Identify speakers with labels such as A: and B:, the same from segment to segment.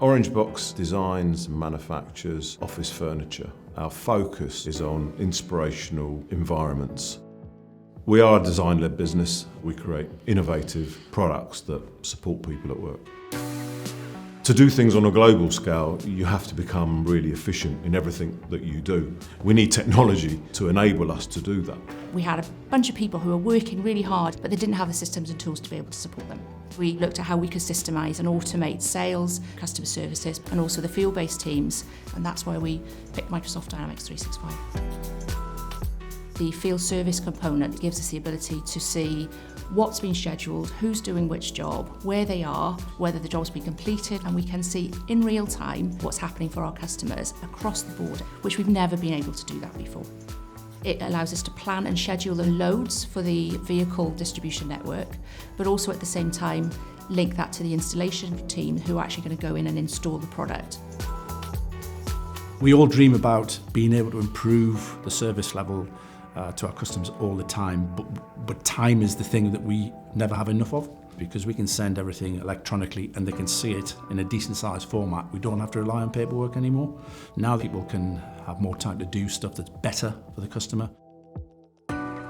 A: Orangebox designs and manufactures office furniture. Our focus is on inspirational environments. We are a design-led business. We create innovative products that support people at work. To do things on a global scale, you have to become really efficient in everything that you do. We need technology to enable us to do that.
B: We had a bunch of people who were working really hard, but they didn't have the systems and tools to be able to support them. We looked at how we could systemize and automate sales, customer services, and also the field-based teams, and that's why we picked Microsoft Dynamics 365. The field service component gives us the ability to see what's been scheduled, who's doing which job, where they are, whether the job's been completed, and we can see in real time what's happening for our customers across the board, which we've never been able to do that before. It allows us to plan and schedule the loads for the vehicle distribution network, but also at the same time link that to the installation team who are actually going to go in and install the product.
C: We all dream about being able to improve the service level to our customers all the time, but time is the thing that we never have enough of, because we can send everything electronically and they can see it in a decent sized format. We don't have to rely on paperwork anymore. Now people can have more time to do stuff that's better for the customer.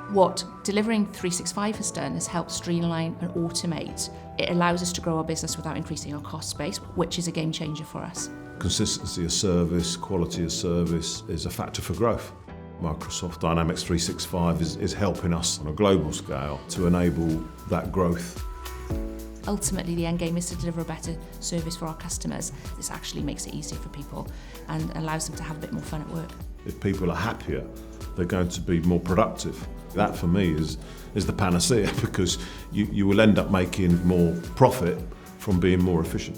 B: What delivering 365 has done is help streamline and automate. It allows us to grow our business without increasing our cost base, which is a game changer for us.
A: Consistency of service, quality of service is a factor for growth. Microsoft Dynamics 365 is helping us on a global scale to enable that growth.
B: Ultimately, the end game is to deliver a better service for our customers. This actually makes it easier for people and allows them to have a bit more fun at work.
A: If people are happier, they're going to be more productive. That for me is the panacea, because you will end up making more profit from being more efficient.